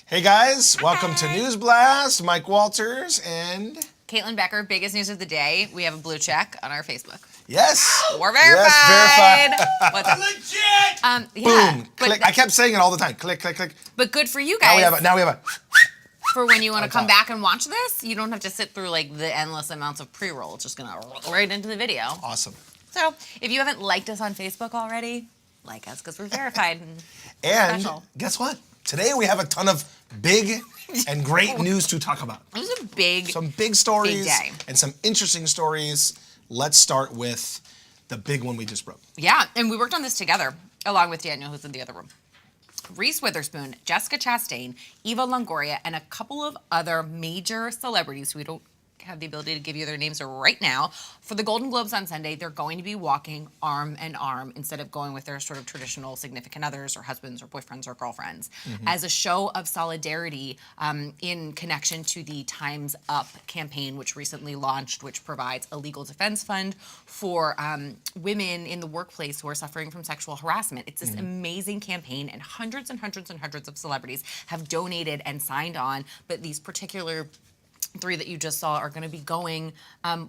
Hey guys, welcome to NewsBlast. Mike Walters and Caitlin Becker. Biggest news of the day. We have a blue check on our Facebook. yes, We're verified. Yes, verified. What's up? Legit. Yeah, Boom, click. I kept saying it all the time. Click, click, click. But good for you guys. Now we have a. For when you want to come back and watch this, you don't have to sit through like the endless amounts of pre-roll. It's just gonna roll right into the video. Awesome. So if you haven't liked us on Facebook already, like us because we're verified And special. guess what? Today we have a ton of big and great news to talk about. It was a big, Some big stories big day. and some interesting stories. Let's start with the big one we just broke. Yeah, and we worked on this together along with Daniel, who's in the other room. Reese Witherspoon, Jessica Chastain, Eva Longoria, and a couple of other major celebrities who we don't have the ability to give you their names right now. For the Golden Globes on Sunday, they're going to be walking arm in arm instead of going with their sort of traditional significant others or husbands or boyfriends or girlfriends as a show of solidarity in connection to the Time's Up campaign, which recently launched, which provides a legal defense fund for women in the workplace who are suffering from sexual harassment. It's this amazing campaign, and hundreds and hundreds and hundreds of celebrities have donated and signed on, but these particular three that you just saw are going to be going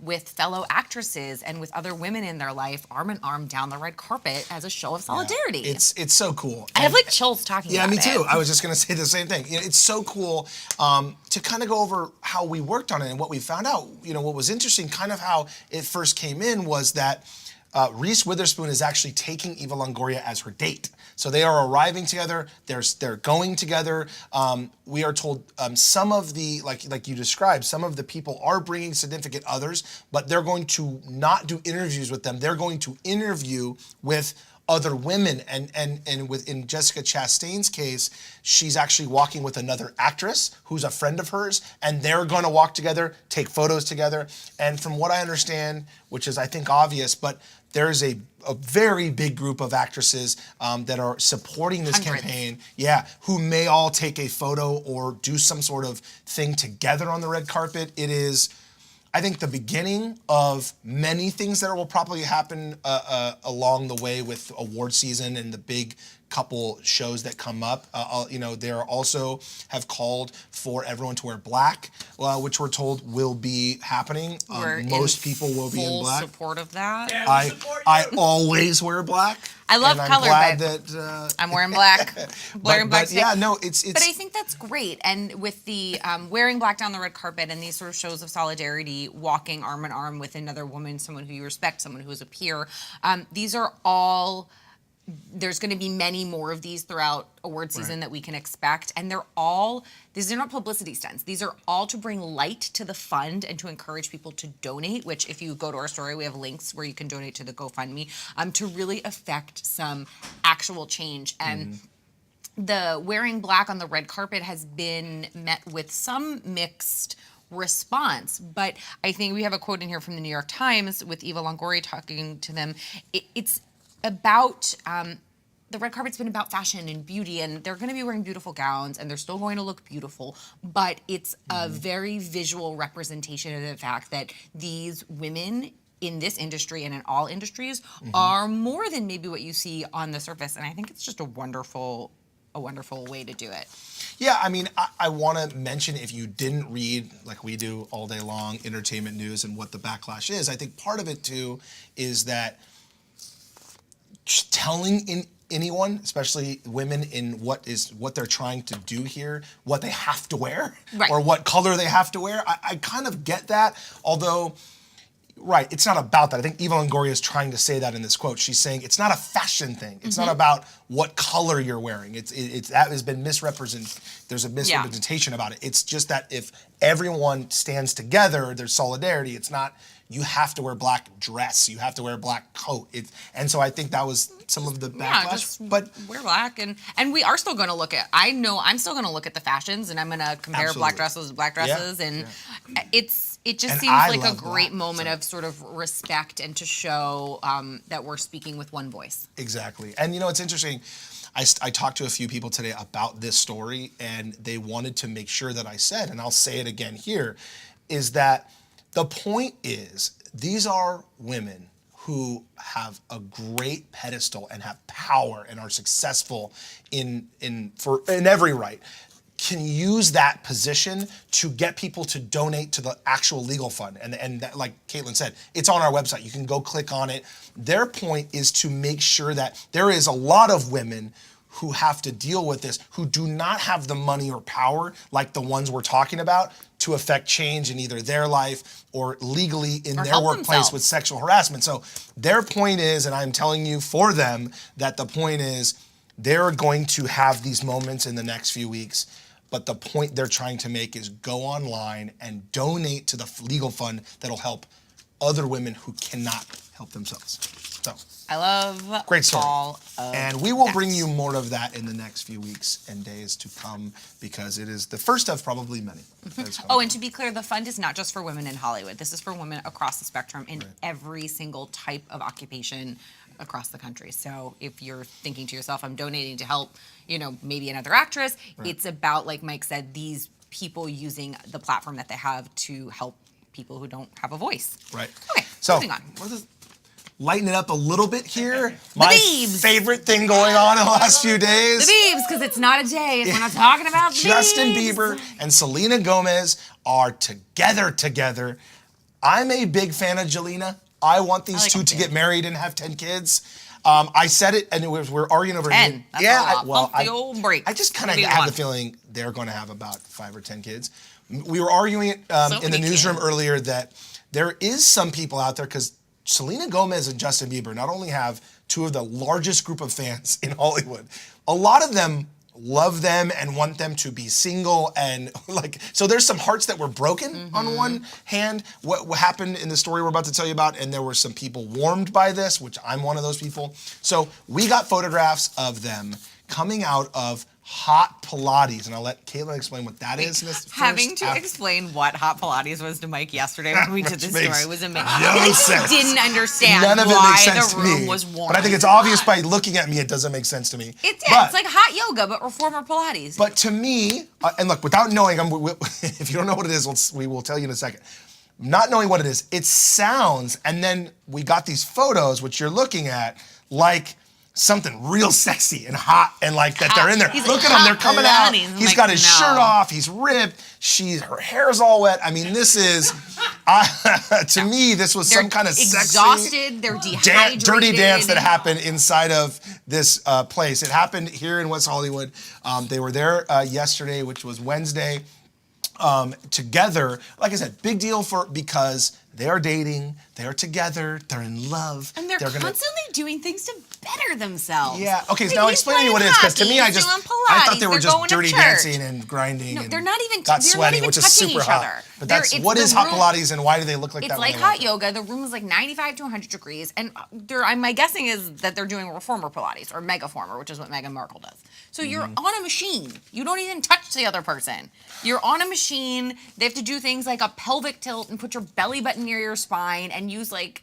with fellow actresses and with other women in their life, arm in arm down the red carpet as a show of solidarity. Yeah, it's so cool. I have like chills talking about it. Yeah, me too. I was just going to say the same thing. You know, it's so cool to kind of go over how we worked on it and what we found out. You know, what was interesting, kind of how it first came in was that Reese Witherspoon is actually taking Eva Longoria as her date. So they are arriving together. They're going together. We are told some of the, like you described, some of the people are bringing significant others, but they're going to not do interviews with them. They're going to interview with other women, and in Jessica Chastain's case, she's actually walking with another actress who's a friend of hers, and they're going to walk together, take photos together. And from what I understand, which is I think obvious, but there's a very big group of actresses that are supporting this campaign, who may all take a photo or do some sort of thing together on the red carpet. It is, I think, the beginning of many things that will probably happen along the way with award season and the big couple shows that come up. You know, they also have called for everyone to wear black, which we're told will be happening. Most people will be in black. Full support of that. Yeah, I always wear black. I love and color, I'm glad but that, I'm wearing black. Wearing black but yeah, no, it's. But I think that's great. And with the wearing black down the red carpet and these sort of shows of solidarity, walking arm in arm with another woman, someone who you respect, someone who is a peer, these are all. There's going to be many more of these throughout award season that we can expect. And these are not publicity stunts. These are all to bring light to the fund and to encourage people to donate, which if you go to our story, we have links where you can donate to the GoFundMe to really affect some actual change. And the wearing black on the red carpet has been met with some mixed response. But I think we have a quote in here from the New York Times with Eva Longoria talking to them. It's about the red carpet's been about fashion and beauty, and they're going to be wearing beautiful gowns, and they're still going to look beautiful, but it's a very visual representation of the fact that these women in this industry and in all industries are more than maybe what you see on the surface, and I think it's just a wonderful way to do it. Yeah, I mean, I want to mention, if you didn't read, like we do all day long, entertainment news and what the backlash is, I think part of it too is that telling anyone, especially women, in what they're trying to do here, what they have to wear, or what color they have to wear. I kind of get that, although, it's not about that. I think Eva Longoria is trying to say that in this quote. She's saying it's not a fashion thing. It's not about what color you're wearing. It's that has been misrepresented. There's a misrepresentation about it. It's just that if everyone stands together, there's solidarity. It's not you have to wear black dress, you have to wear a black coat. And so I think that was some of the backlash. But wear black, and we are still going to look at. I know I'm still going to look at the fashions, and I'm going to compare black dresses with black dresses, and it just seems like a great moment of sort of respect and to show that we're speaking with one voice. Exactly, and you know it's interesting. I talked to a few people today about this story, and they wanted to make sure that I said, and I'll say it again here, is that the point is these are women who have a great pedestal and have power and are successful in every right. can use that position to get people to donate to the actual legal fund. And that, like Caitlin said, it's on our website. You can go click on it. Their point is to make sure that there is a lot of women who have to deal with this, who do not have the money or power like the ones we're talking about to affect change in either their life or legally in Or their help workplace themselves. with sexual harassment. So their point is, and I'm telling you for them, that the point is they're going to have these moments in the next few weeks, but the point they're trying to make is go online and donate to the legal fund that'll help other women who cannot help themselves. So I love great story. all of And we will that. bring you more of that in the next few weeks and days to come, because it is the first of probably many. that is coming. Oh, and to be clear, the fund is not just for women in Hollywood. This is for women across the spectrum in every single type of occupation across the country. So if you're thinking to yourself, I'm donating to help, maybe another actress, it's about, like Mike said, these people using the platform that they have to help people who don't have a voice. Right. Okay, So moving on. lighten it up a little bit here. My Biebs. favorite thing going on in the last few days. The Biebs, because it's not a day. We're not talking about the Justin Biebs. Bieber and Selena Gomez are together. I'm a big fan of Jelena. I want these like two them to too. get married and have 10 kids. I said it, and we're arguing over 10. it. That's a lot. Pump the I old brakes. I just kind of Maybe have one. the feeling they're going to have about 5 or 10 kids. We were arguing it in the many newsroom kids. earlier that there is some people out there, because Selena Gomez and Justin Bieber not only have two of the largest group of fans in Hollywood, a lot of them love them and want them to be single, and so there's some hearts that were broken on one hand, what happened in the story we're about to tell you about, and there were some people warmed by this, which I'm one of those people. So we got photographs of them coming out of hot Pilates, and I'll let Caitlin explain what that is. Having to explain what hot Pilates was to Mike yesterday when we did this Which makes story was amazing. no He sense. didn't understand None of it why makes sense the to room me, was warm. but I think it's obvious by looking at me, it doesn't make sense to me. It's But- like hot yoga, but reformer Pilates. But to me, and look, without knowing, if you don't know what it is, we will tell you in a second. Not knowing what it sounds, and then we got these photos, which you're looking at, like something real sexy and hot, and like that they're in there. He's Look like at him, they're hot coming out. Pilates. I'm He's like, got his no. shirt off, he's ripped, her hair's all wet. I mean, this is, to me, this was They're some kind of sexy, exhausted. They're dehydrated. dirty dance that happened inside of this place. It happened here in West Hollywood. They were there yesterday, which was Wednesday, together. Like I said, big deal because they are dating, they are together, they're in love. And they're constantly doing things to better themselves. Yeah. Okay. So Like, now he's explain to me what it is, because to me, playing hockey, I he's doing thought they Pilates, were they're just going to dirty church. dancing and grinding. No, and they're not even. got they're not sweaty, even which is touching super each hot. other. But that's It's what the is hot room- Pilates, and why do they look like It's that? like when they hot walk? yoga. The room is like 95 to 100 degrees, and my guessing is that they're doing reformer Pilates or megaformer, which is what Meghan Markle does. So you're on a machine. You don't even touch the other person. You're on a machine. They have to do things like a pelvic tilt and put your belly button near your spine and use like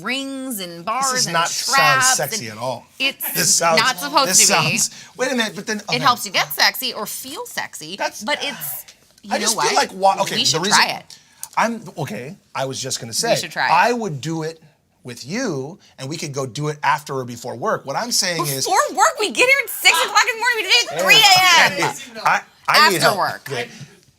rings and bars This does and not straps. sound sexy and at all. It's This sounds not supposed to be. Wait a minute, but then okay. It helps you get sexy or feel sexy. That's- but it's. You I know just what? feel like okay. We the should reason, try it. I'm okay. I was just gonna say should try it. I would do it with you, and we could go do it after or before work. What I'm saying is Before work, we get here at 6 o'clock in the morning. We did it at 3 a.m. I need After help. work. Yeah.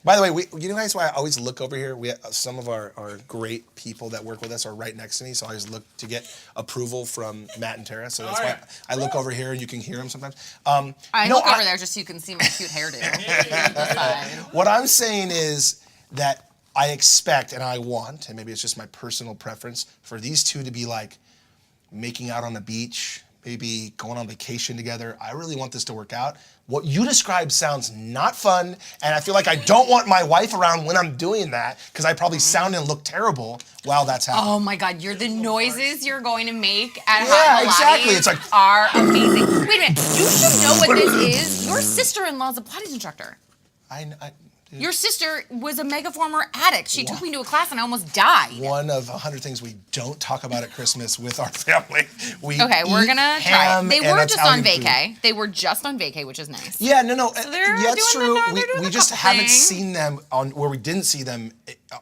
By the way, you know guys why I always look over here? We have some of our great people that work with us are right next to me, so I always look to get approval from Matt and Tara. So that's why I look over here and you can hear them sometimes. I look over there just so you can see my cute hairdo. on the side. What I'm saying is that I expect and I want, and maybe it's just my personal preference, for these two to be like making out on the beach, maybe going on vacation together. I really want this to work out. What you described sounds not fun, and I feel like I don't want my wife around when I'm doing that, because I probably sound and look terrible while that's happening. Oh my God, the noises you're going to make at Yeah, Hot Pilates exactly. It's like- are amazing. Wait a minute, you should know what this is. Your sister-in-law's a Pilates instructor. Your sister was a megaformer addict. She took me to a class and I almost died. One of 100 things we don't talk about at Christmas with our family. Okay, we're gonna try it. They and were just on Italian food. vacay. They were just on vacay, which is nice. Yeah, no. they're Yeah, it's doing true. they're doing We a just couple haven't things. seen them on where we didn't see them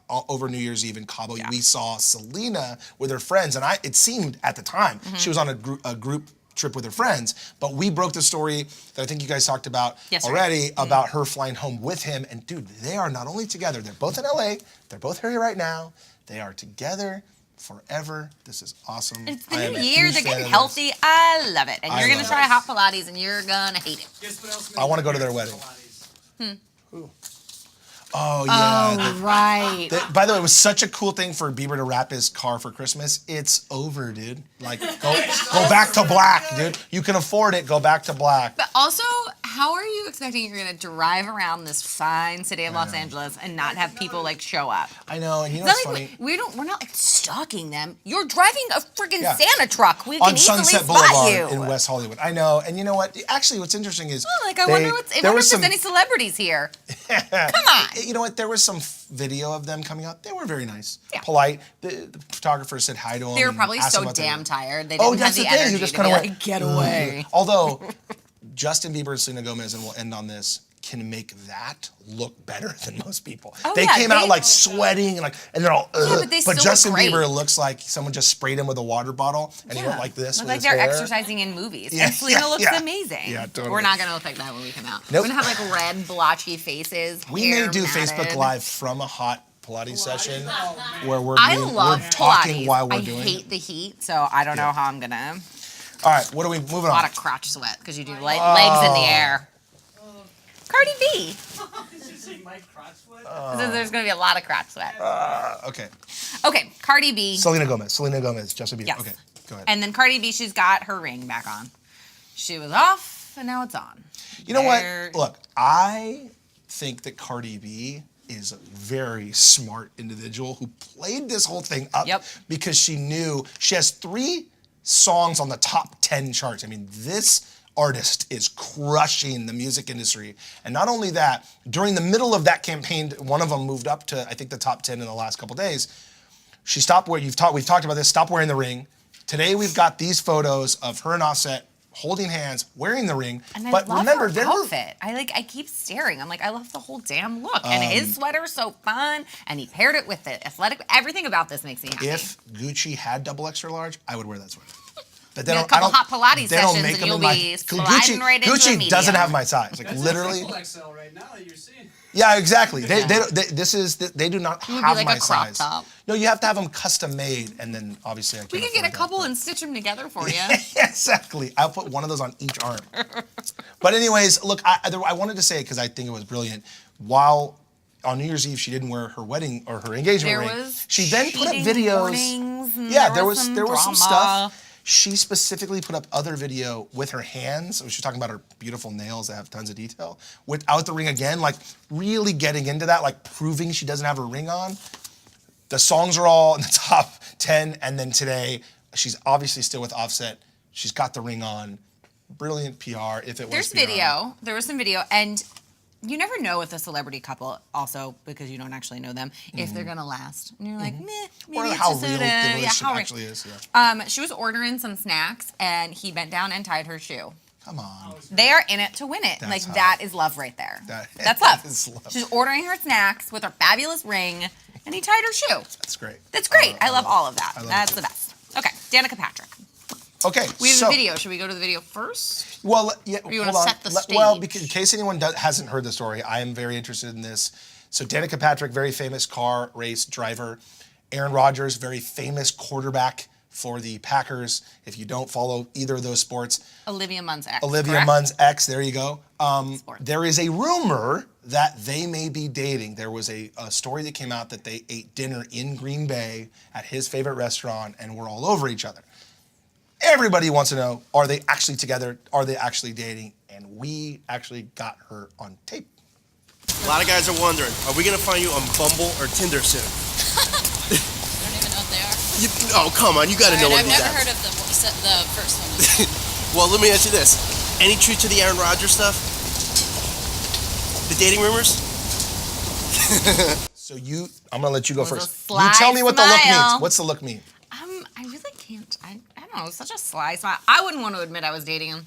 over New Year's Eve in Cabo. Yeah. We saw Selena with her friends, and it seemed at the time she was on a group trip with her friends. But we broke the story that I think you guys talked about Yesterday. already about her flying home with him. And dude, they are not only together, they're both in LA, they're both here right now. They are together forever. This is awesome. It's the I am new a year. huge They're fan getting of healthy. this. I love it. And I you're going to love try it. hot Pilates and you're going to hate it. Guess what else I wanna go to their wedding. Pilates? Oh yeah. Oh, right. By the way, it was such a cool thing for Bieber to wrap his car for Christmas. It's over, dude. Like, go back to black, dude. You can afford it. Go back to black. But also, how are you expecting you're going to drive around this fine city of Los Angeles and not have people like show up? I know, and you know It's what's not like funny? we're not like stalking them. You're driving a freaking Yeah. Santa truck. We On can easily Sunset spot Boulevard you. in West Hollywood. I know, and you know what? Actually, what's interesting is Oh, like I wonder if there's any celebrities here. Come on. You know what? There was some video of them coming out. They were very nice, Yeah. polite. The photographer said hi to them. They were and probably asked so them about their- damn tired. They Oh, didn't have that's the the thing. You energy just to kind be of went, like, get away. Although Justin Bieber and Selena Gomez, and we'll end on this, can make that look better than most people. Oh, They yeah, came out like sweating and they're all. Yeah, but they still look Justin great. Bieber looks like someone just sprayed him with a water bottle, and he went like this. Look with like his they're hair. exercising in movies. Yeah, And Selena yeah, looks yeah. amazing. Yeah, totally. We're not gonna look like that when we come out. Nope. We're gonna have like red blotchy faces. We hair may do matted. Facebook Live from a hot Pilates session where we're I doing, love we're talking Pilates. while we're I doing. hate the heat, so I don't know how I'm gonna. All right, what are we moving A lot on? of crotch sweat because you do legs in the air. Cardi B. Did you say Mike Crotchwood? So there's gonna be a lot of crotch sweat. Okay, Okay, Cardi B. Selena Gomez, Justin Bieber. Yes. Okay, go ahead. And then Cardi B, she's got her ring back on. She was off, and now it's on. You know There- what? Look, I think that Cardi B is a very smart individual who played this whole thing up Yep. because she knew she has 3 songs on the top 10 charts. I mean, this artist is crushing the music industry. And not only that, during the middle of that campaign, one of them moved up to, I think, the top 10 in the last couple days. She stopped wearing, we've talked about this, stopped wearing the ring. Today we've got these photos of her and Offset holding hands, wearing the ring. And I but love remember, her there were outfit. I keep staring. I'm like, I love the whole damn look. And his sweater's so fun. And he paired it with the athletic. Everything about this makes me happy. if Gucci had double extra large, I would wear that sweater. But they Do a don't. I couple don't. hot Pilates they don't sessions make and them you'll in my. be sliding right into a Gucci medium. doesn't have my size. Like That's literally. a triple XL right now that you're seeing. Yeah, exactly. They do not would be have like my a crop size. top. No, you have to have them custom made, and then obviously I can't. We can get a afford that, couple but- and stitch them together for you. Exactly. I'll put one of those on each arm. But anyways, look, I wanted to say because I think it was brilliant. While on New Year's Eve she didn't wear her wedding or her engagement There ring, was she then put up cheating videos. warnings and Yeah, there was some some drama. stuff. She specifically put up other video with her hands. She was talking about her beautiful nails that have tons of detail without the ring again, like really getting into that, like proving she doesn't have her ring on. The songs are all in the top 10, and then today she's obviously still with Offset. She's got the ring on. Brilliant PR. If it was There's PR. video. There was some video, and you never know with a celebrity couple, also because you don't actually know them, if they're gonna last. And you're like, meh, maybe Or it's how just real the yeah, relationship how real. actually is. Yeah. She was ordering some snacks, and he bent down and tied her shoe. Come on. They are in it to win it. That's like hot. that is love right there. that That's love. is love. She's ordering her snacks with her fabulous ring, and he tied her shoe. That's great. That's great. I love all of that. I love That's it. the best. Okay, Danica Patrick. Okay. We have so, a video. Should we go to the video first? Well, yeah. you hold wanna on. set the Well, stage? because in case anyone hasn't heard the story, I am very interested in this. So Danica Patrick, very famous car race driver. Aaron Rodgers, very famous quarterback for the Packers. If you don't follow either of those sports, Olivia Munn's ex. Olivia correct? Munn's ex. There you go. Sports. There is a rumor that they may be dating. There was a story that came out that they ate dinner in Green Bay at his favorite restaurant and were all over each other. Everybody wants to know, are they actually together? Are they actually dating? And we actually got her on tape. A lot of guys are wondering, are we gonna find you on Bumble or Tinder soon? I don't even know what they are. Oh, come on, you gotta know Alright, what I've these never apps. heard of the first one. Well, let me ask you this. Any truth to the Aaron Rodgers stuff? The dating rumors? So I'm gonna let you go was a first. You sly tell me what the look smile. means. What's the look mean? I really can't. I don't know. Such a sly smile. I wouldn't want to admit I was dating him.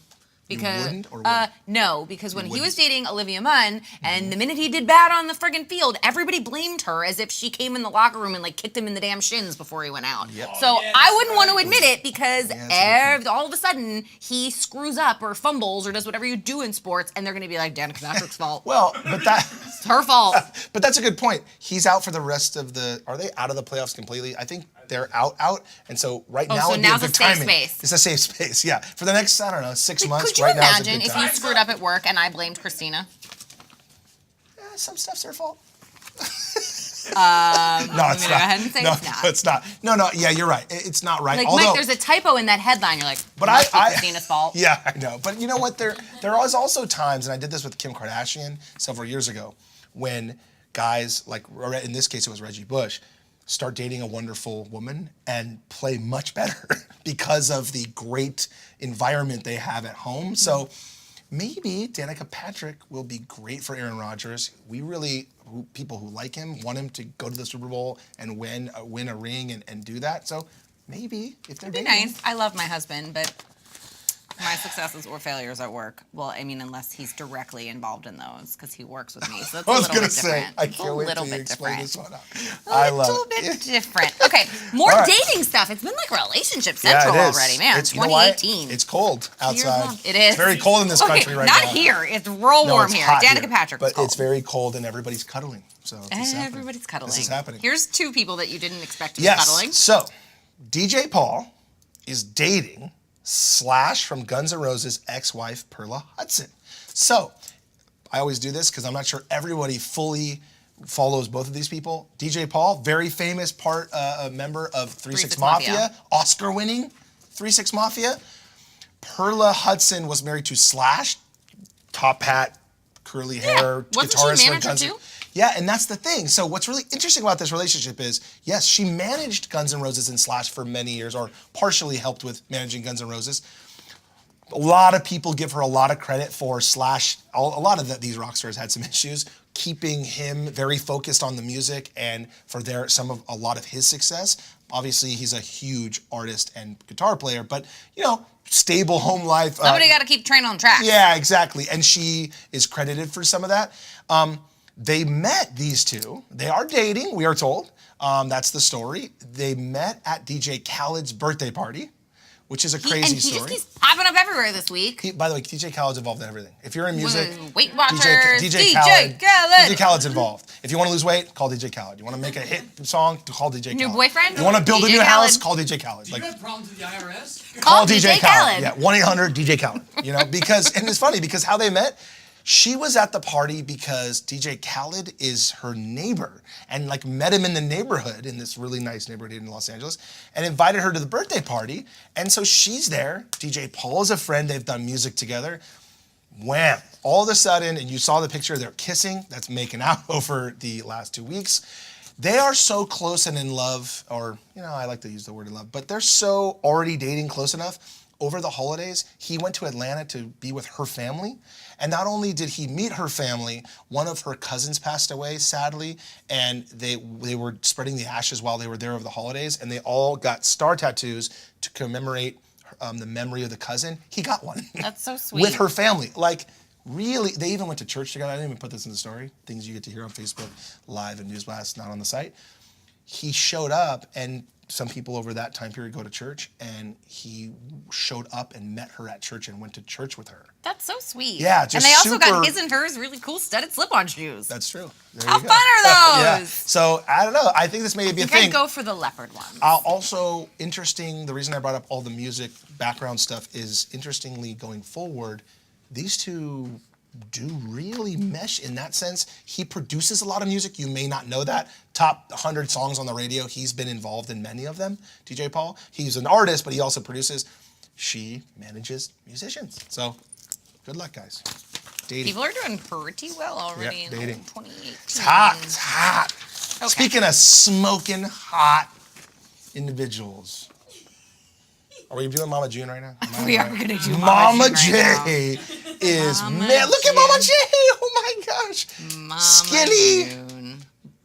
Because wouldn't or would? no, because when he wouldn't? was dating Olivia Munn, and the minute he did bad on the friggin' field, everybody blamed her as if she came in the locker room and like kicked him in the damn shins before he went out. Yep. So yeah, I that's wouldn't want to right. admit it because Yeah, that's a good all of a sudden he screws up or fumbles or does whatever you do in sports, and they're gonna be like, Danica Patrick's fault. Well, but that. It's her fault. But that's a good point. He's out for the rest of the. Are they out of the playoffs completely? I think they're out, and so right now so would be now's a a good safe timing. space. It's a safe space, yeah. For the next, I don't know, 6 months. Could you right now is a imagine good if time. you screwed up at work and I blamed Christina? Some stuff's their fault. No, I'm it's gonna not. go ahead and say no, it's not. it's not. No, yeah, you're right. It's not right. Like, Although, Mike, there's a typo in that headline. You're like, But must be I Christina's fault. Yeah, I know. But you know what? There was also times, and I did this with Kim Kardashian several years ago, when guys like, in this case, it was Reggie Bush, start dating a wonderful woman and play much better because of the great environment they have at home. So maybe Danica Patrick will be great for Aaron Rodgers. We really, people who like him, want him to go to the Super Bowl and win a ring and do that. So maybe if they're It'd be dating. nice. I love my husband, but my successes or failures at work, well, I mean, unless he's directly involved in those, because he works with me. So that's I a was little gonna bit say, different. I It's can't a wait little till you bit explain different. this one out. I A love little it. bit different. Okay, more All right. dating stuff. It's been like relationship Yeah, central it is. already, man. It's, you know why? 2018. It's cold outside. It is. It's very cold in this Okay, country right not now. here. It's real No, warm it's here. hot Danica here, Patrick was but cold. it's very cold and everybody's cuddling. So this is happening. Everybody's cuddling. This is happening. Here's two people that you didn't expect to be Yes. cuddling. So, DJ Paul is dating Slash from Guns N' Roses' ex-wife Perla Hudson. So, I always do this because I'm not sure everybody fully follows both of these people. DJ Paul, very famous a member of 3 6 Mafia, Mafia. Oscar-winning 3 6 Mafia. Perla Hudson was married to Slash, top hat, curly hair, Wasn't she guitarist for manager Guns N' too? Yeah, and that's the thing. So what's really interesting about this relationship is, yes, she managed Guns N' Roses and Slash for many years, or partially helped with managing Guns N' Roses. A lot of people give her a lot of credit for Slash. A lot of these rock stars had some issues, keeping him very focused on the music and for a lot of his success. Obviously, he's a huge artist and guitar player, but stable home life. Somebody got to keep train on track. Yeah, exactly. And she is credited for some of that. They met, these two. They are dating, we are told. That's the story. They met at DJ Khaled's birthday party, which is a crazy and he story. just keeps popping up everywhere this week. By the way, DJ Khaled's involved in everything. If you're in music, Weight Watchers, DJ Khaled. DJ Khaled's involved. If you want to lose weight, call DJ Khaled. You want to make a hit song, call DJ Khaled. New boyfriend? You want to build a DJ new house, Khaled. call DJ Khaled. You got problems with the IRS? Call DJ DJ Khaled. Khaled. Yeah, 1-800 DJ Khaled. Because, and it's funny because how they met, she was at the party because DJ Khaled is her neighbor and met him in the neighborhood, in this really nice neighborhood in Los Angeles, and invited her to the birthday party. And so she's there. DJ Paul is a friend. They've done music together. Wham! All of a sudden, and you saw the picture, they're kissing. That's making out over the last 2 weeks. They are so close and in love, or, I like to use the word in love, but they're so already dating close enough. Over the holidays, he went to Atlanta to be with her family. And not only did he meet her family, one of her cousins passed away, sadly, and they were spreading the ashes while they were there over the holidays, and they all got star tattoos to commemorate the memory of the cousin. He got one. That's so sweet. With her family. Really, they even went to church together. I didn't even put this in the story. Things you get to hear on Facebook Live and NewsBlast, not on the site. He showed up, and some people over that time period go to church, and he showed up and met her at church and went to church with her. That's so sweet. Yeah, just and they also got super- his and hers really cool studded slip-on shoes. That's true. There How you go. fun are Yeah. those? So, I don't know. I think this may be a I think thing. I'd go for the leopard one. Also, interesting, the reason I brought up all the music background stuff is, interestingly, going forward, these two do really mesh in that sense. He produces a lot of music. You may not know that. Top 100 songs on the radio. He's been involved in many of them, DJ Paul. He's an artist, but he also produces. She manages musicians. So, good luck, guys. Dating. People are doing pretty well already Yeah, in dating. 2018. It's hot. It's hot. Okay. Speaking of smoking hot individuals. Are we doing Mama June right now? We are going to do Mama June right J is Mama man. Look at Mama June. J. Oh my gosh. now. Mama Skinny, June.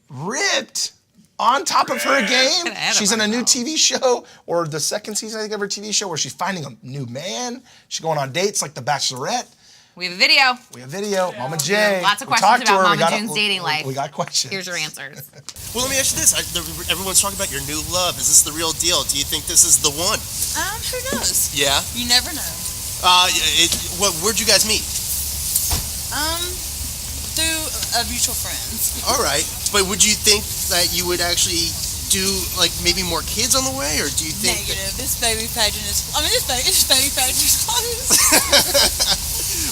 ripped, on top of her game. ahead of She's in a new myself. TV show, or the second season, I think, of her TV show, where she's finding a new man. She's going on dates like The Bachelorette. We have a video. We have video. Mama We J. have lots of we questions talked to about her. We Mama got- June's dating life. We got questions. Here's your answers. Well, let me ask you this. Everyone's talking about your new love. Is this the real deal? Do you think this is the one? Who knows? Yeah? You never know. Where'd you guys meet? Through mutual friends. All right. But would you think that you would actually do, like, maybe more kids on the way? Or do you think... Negative. This baby pageant is. This baby pageant is closed.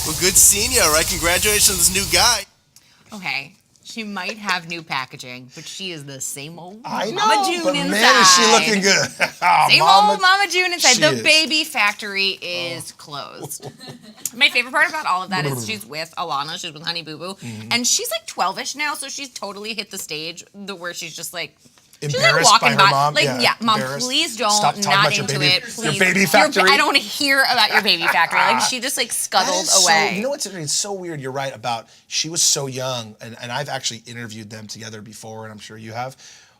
Well, good seeing you, all right? Congratulations on this new guy. Okay. She might have new packaging, but she is the same old I know, Mama June but inside. man, is she looking good. Same old Mama June inside. She The is. baby factory is closed. My favorite part about all of that is she's with Alana. She's with Honey Boo Boo. Mm-hmm. And she's like 12-ish now, so she's totally hit the stage where she's just like, she's like Embarrassed walking by her by. mom? Like, Yeah, Mom, embarrassed. please don't. Stop talking Not about your into baby- it. your Please. baby factory. I don't want to hear about your baby factory. Like, she just like That scuttled is away. So, you know what's interesting? It's so weird. You're right about she was so young, and I've actually interviewed them together before, and I'm sure you have,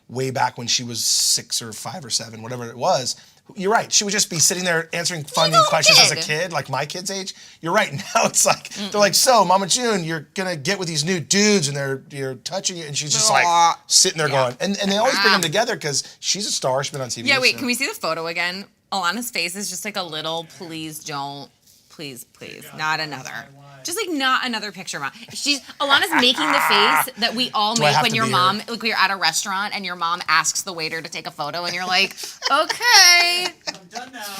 way back when she was 6 or 5 or 7, whatever it was. You're right. She would just be sitting there answering funny little questions as a kid. kid, like my kid's age. You're right. Now it's like they're like, so Mama June, you're gonna get with these new dudes, and you're touching you, and she's just like sitting there going, and they always bring them together because she's a star. She's been on TV. Yeah, wait, so- can we see the photo again? Alana's face is just like a little, please don't, please, not another. Just like not another picture, Mom. Alana's making the face that we all Do I make have when to your be mom, here? like we're at a restaurant and your mom asks the waiter to take a photo and you're like, okay,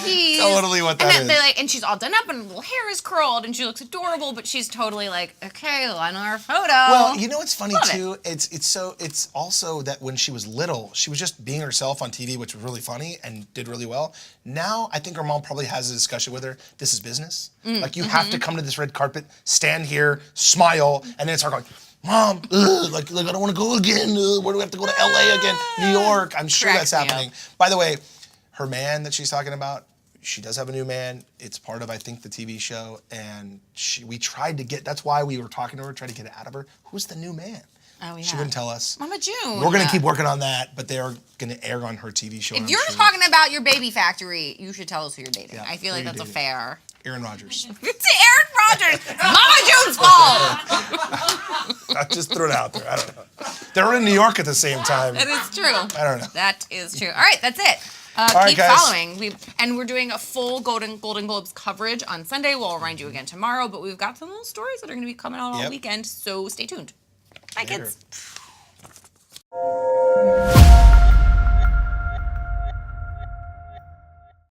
please. Totally what that and then is. they're like, and she's all done up and her little hair is curled and she looks adorable, but she's totally like, okay, Alana, photo. Well, you know what's funny Love it. too? It's also that when she was little, she was just being herself on TV, which was really funny and did really well. Now I think her mom probably has a discussion with her. This is business. Like you have to come to this red carpet, stand here, smile, and then it's her going, Mom, like I don't want to go again. Where do we have to go to LA again? New York. I'm sure Cracks that's me up. happening. By the way, her man that she's talking about, she does have a new man. It's part of, I think, the TV show. And we tried to get, that's why we were talking to her, tried to get it out of her. Who's the new man? Oh, yeah. She wouldn't tell us. Mama June. We're going to keep working on that, but they are going to air on her TV show. If I'm you're sure. talking about your baby factory, you should tell us who you're dating. Yeah, I feel who like you that's a dating. fair. Aaron Rodgers. It's Aaron Rodgers. Mama June's fault. I just threw it out there. I don't know. They were in New York at the same time. That is true. I don't know. That is true. All right, that's it. right, Keep guys. following. We're doing a full Golden Globes coverage on Sunday. We'll remind you again tomorrow, but we've got some little stories that are going to be coming out all Yep. weekend, so stay tuned. Bye, Later. kids.